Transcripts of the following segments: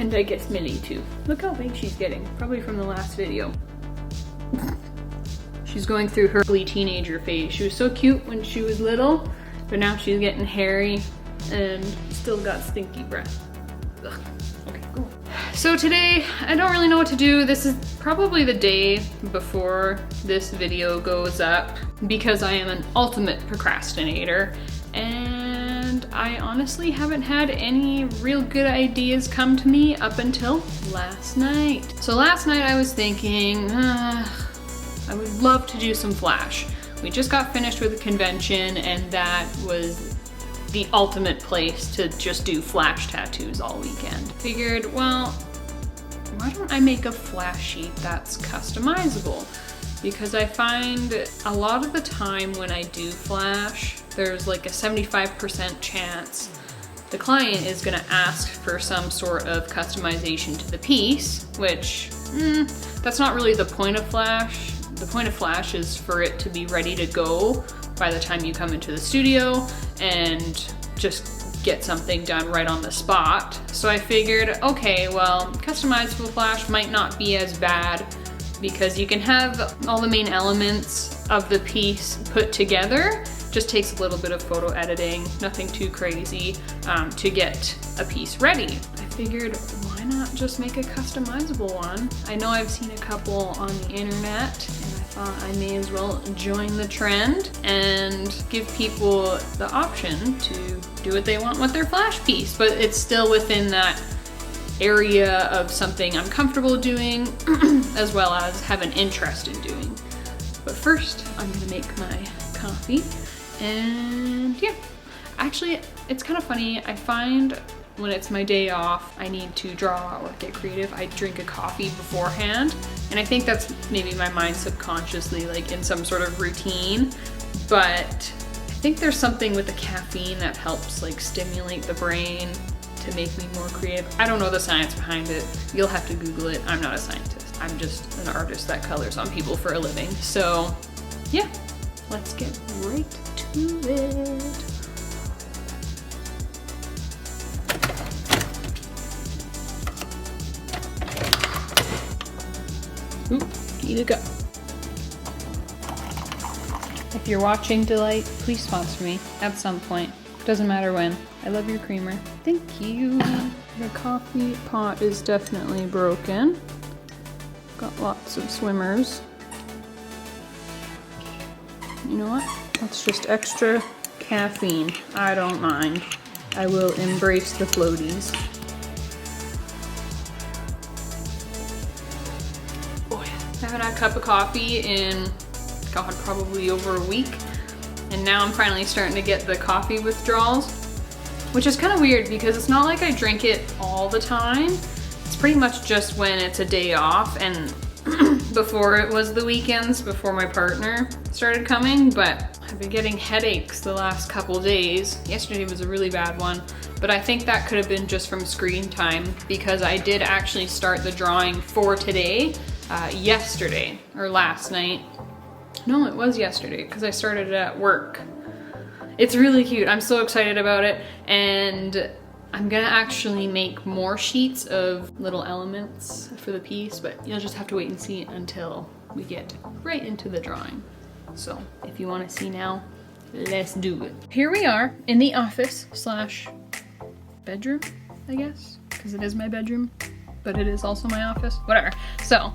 And I guess Millie too. Look how big she's getting, probably from the last video. She's going through her ugly teenager phase. She was so cute when she was little, but now she's getting hairy and still got stinky breath. Ugh. Okay, cool. So today, I don't really know what to do. This is probably the day before this video goes up because I am an ultimate procrastinator and I honestly haven't had any real good ideas come to me up until last night. So last night I was thinking, I would love to do some Flash. We just got finished with a convention and that was the ultimate place to just do Flash tattoos all weekend. Figured, well, why don't I make a Flash sheet that's customizable? Because I find a lot of the time when I do Flash, there's like a 75% chance the client is gonna ask for some sort of customization to the piece, which, that's not really the point of Flash. The point of Flash is for it to be ready to go by the time you come into the studio and just get something done right on the spot. So I figured, okay, well, customizable Flash might not be as bad because you can have all the main elements of the piece put together. Just takes a little bit of photo editing, nothing too crazy, to get a piece ready. I figured, why not just make a customizable one? I know I've seen a couple on the internet and I thought I may as well join the trend and give people the option to do what they want with their Flash piece, but it's still within that area of something I'm comfortable doing as well as have an interest in doing. But first, I'm gonna make my coffee and yeah. Actually, it's kind of funny. I find when it's my day off, I need to draw or get creative. I drink a coffee beforehand. And I think that's maybe my mind subconsciously like in some sort of routine. But I think there's something with the caffeine that helps like stimulate the brain to make me more creative. I don't know the science behind it. You'll have to Google it. I'm not a scientist. I'm just an artist that colors on people for a living. So yeah, let's get right to it. Oop, need to go. If you're watching Delight, please sponsor me at some point. Doesn't matter when. I love your creamer. Thank you. The coffee pot is definitely broken. Got lots of swimmers. You know what? That's just extra caffeine. I don't mind. I will embrace the floaties. I haven't had a cup of coffee in, God, probably over a week. And now I'm finally starting to get the coffee withdrawals, which is kind of weird because it's not like I drink it all the time. It's pretty much just when it's a day off and before it was the weekends, before my partner started coming. But I've been getting headaches the last couple days. Yesterday was a really bad one, but I think that could have been just from screen time because I did actually start the drawing for today. Yesterday or last night. No, it was yesterday because I started it at work. It's really cute. I'm so excited about it and I'm gonna actually make more sheets of little elements for the piece, but you'll just have to wait and see until we get right into the drawing. So if you want to see now, let's do it. Here we are in the office slash bedroom, I guess, because it is my bedroom. But it is also my office, whatever. So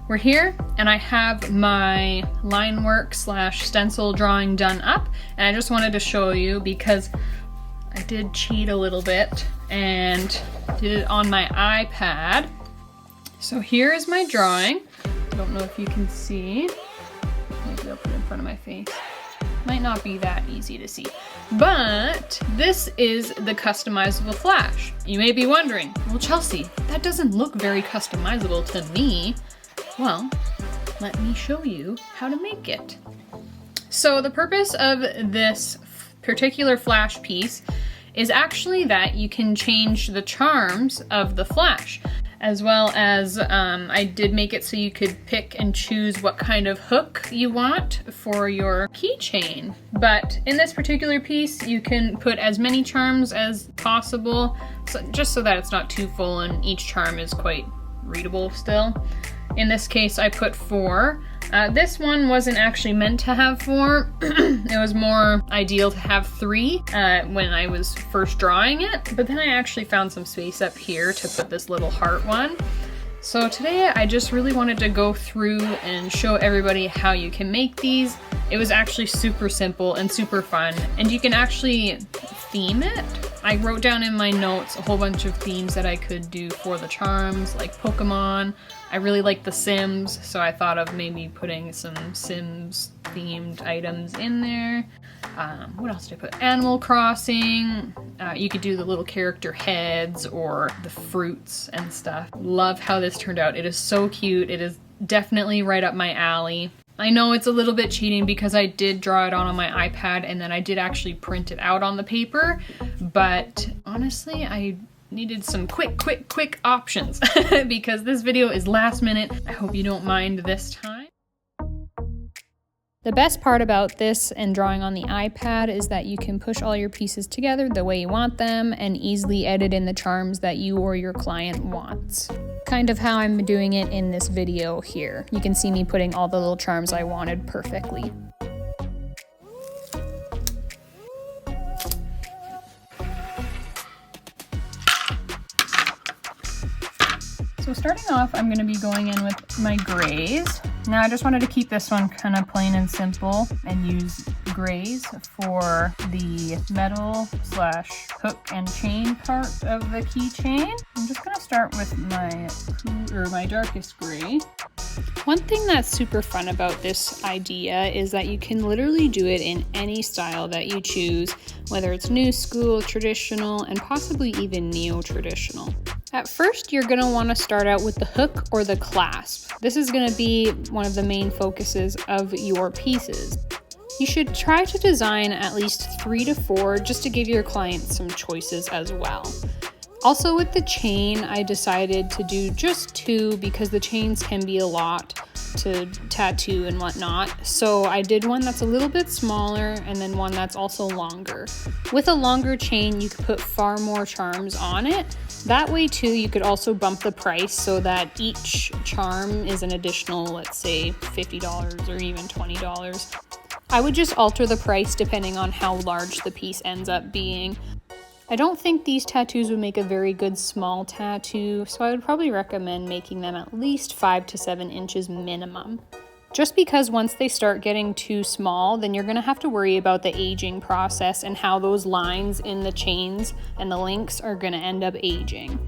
we're here and I have my line work slash stencil drawing done up. And I just wanted to show you because I did cheat a little bit and did it on my iPad. So here is my drawing. I don't know if you can see. Maybe I'll put it in front of my face. Might not be that easy to see. But this is the customizable Flash. You may be wondering, well, Chelsea, that doesn't look very customizable to me. Well, let me show you how to make it. So the purpose of this particular Flash piece is actually that you can change the charms of the Flash. as well as I did make it so you could pick and choose what kind of hook you want for your keychain. But in this particular piece, you can put as many charms as possible, just so that it's not too full and each charm is quite readable still. In this case, I put 4. This one wasn't actually meant to have 4. It was more ideal to have 3 when I was first drawing it, but then I actually found some space up here to put this little heart one. So today I just really wanted to go through and show everybody how you can make these. It was actually super simple and super fun, and you can actually theme it. I wrote down in my notes a whole bunch of themes that I could do for the charms, like Pokemon. I really like The Sims, so I thought of maybe putting some Sims themed items in there. What else did I put? Animal Crossing. You could do the little character heads or the fruits and stuff. Love how this turned out. It is so cute. It is definitely right up my alley. I know it's a little bit cheating because I did draw it on my iPad and then I did actually print it out on the paper, but honestly, I needed some quick options because this video is last minute. I hope you don't mind this time. The best part about this and drawing on the iPad is that you can push all your pieces together the way you want them and easily edit in the charms that you or your client wants. Kind of how I'm doing it in this video here. You can see me putting all the little charms I wanted perfectly. So starting off, I'm going to be going in with my grays. Now I just wanted to keep this one kind of plain and simple and use grays for the metal / hook and chain part of the keychain. I'm just going to start with my darkest gray. One thing that's super fun about this idea is that you can literally do it in any style that you choose, whether it's new school, traditional, and possibly even neo-traditional. At first, you're going to want to start out with the hook or the clasp. This is going to be one of the main focuses of your pieces. You should try to design at least 3 to 4 just to give your client some choices as well. Also with the chain, I decided to do just 2 because the chains can be a lot to tattoo and whatnot. So I did one that's a little bit smaller and then one that's also longer. With a longer chain, you could put far more charms on it. That way too, you could also bump the price so that each charm is an additional, let's say $50 or even $20. I would just alter the price depending on how large the piece ends up being. I don't think these tattoos would make a very good small tattoo, so I would probably recommend making them at least 5 to 7 inches minimum. Just because once they start getting too small, then you're going to have to worry about the aging process and how those lines in the chains and the links are going to end up aging.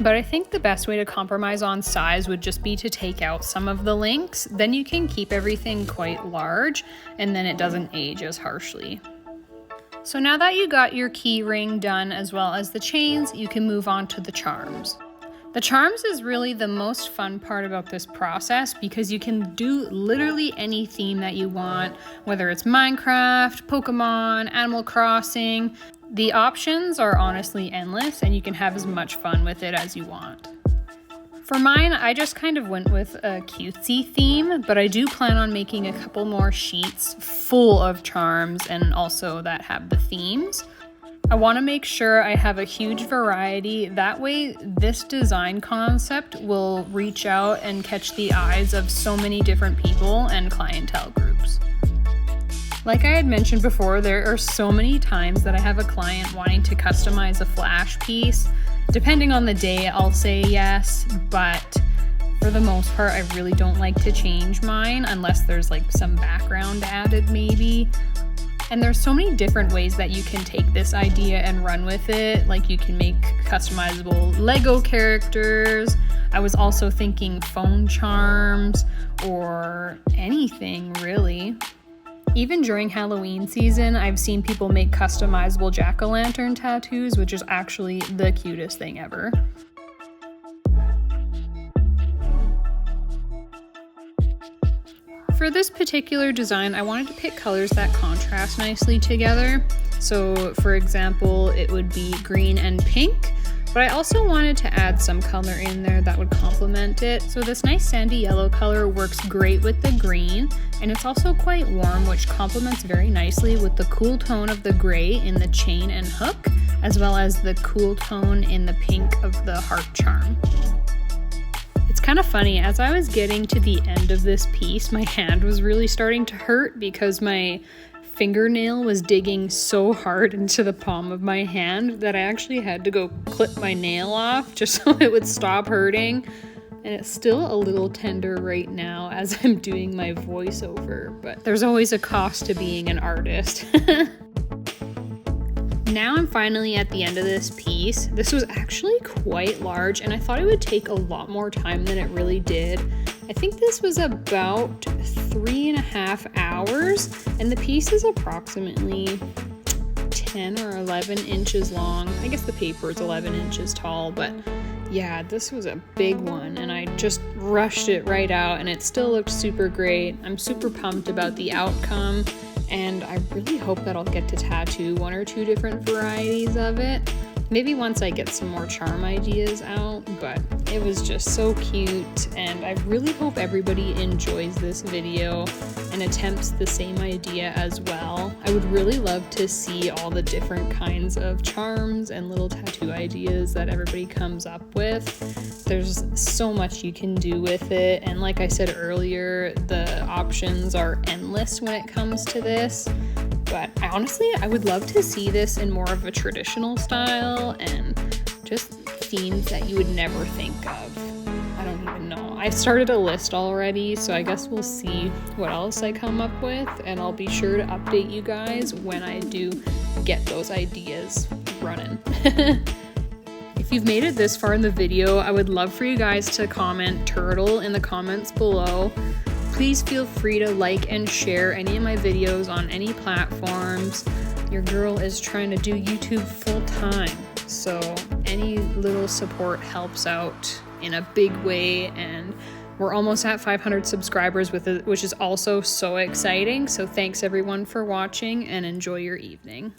But I think the best way to compromise on size would just be to take out some of the links. Then you can keep everything quite large and then it doesn't age as harshly. So now that you got your key ring done as well as the chains, you can move on to the charms. The charms is really the most fun part about this process because you can do literally any theme that you want, whether it's Minecraft, Pokemon, Animal Crossing. The options are honestly endless and you can have as much fun with it as you want. For mine, I just kind of went with a cutesy theme, but I do plan on making a couple more sheets full of charms and also that have the themes. I want to make sure I have a huge variety. That way, this design concept will reach out and catch the eyes of so many different people and clientele groups. Like I had mentioned before, there are so many times that I have a client wanting to customize a flash piece. Depending on the day, I'll say yes, but for the most part, I really don't like to change mine unless there's like some background added maybe. And there's so many different ways that you can take this idea and run with it. Like you can make customizable Lego characters. I was also thinking phone charms or anything really. Even during Halloween season, I've seen people make customizable jack-o'-lantern tattoos, which is actually the cutest thing ever. For this particular design, I wanted to pick colors that contrast nicely together. So for example, it would be green and pink. But I also wanted to add some color in there that would complement it. So this nice sandy yellow color works great with the green, and it's also quite warm, which complements very nicely with the cool tone of the gray in the chain and hook, as well as the cool tone in the pink of the heart charm. It's kind of funny, as I was getting to the end of this piece, my hand was really starting to hurt because my fingernail was digging so hard into the palm of my hand that I actually had to go clip my nail off just so it would stop hurting. And it's still a little tender right now as I'm doing my voiceover, but there's always a cost to being an artist. Now I'm finally at the end of this piece. This was actually quite large, and I thought it would take a lot more time than it really did. I think this was about 3.5 hours, and the piece is approximately 10 or 11 inches long. I guess the paper is 11 inches tall, but yeah, this was a big one, and I just rushed it right out, and it still looked super great. I'm super pumped about the outcome, and I really hope that I'll get to tattoo 1 or 2 different varieties of it. Maybe once I get some more charm ideas out, but it was just so cute, and I really hope everybody enjoys this video and attempts the same idea as well. I would really love to see all the different kinds of charms and little tattoo ideas that everybody comes up with. There's so much you can do with it, and like I said earlier, the options are endless when it comes to this. But I would love to see this in more of a traditional style and just themes that you would never think of. I don't even know. I've started a list already, so I guess we'll see what else I come up with, and I'll be sure to update you guys when I do get those ideas running. If you've made it this far in the video, I would love for you guys to comment turtle in the comments below. Please feel free to like and share any of my videos on any platforms. Your girl is trying to do YouTube full time, so any little support helps out in a big way, and we're almost at 500 subscribers with it, which is also so exciting. So thanks everyone for watching, and enjoy your evening.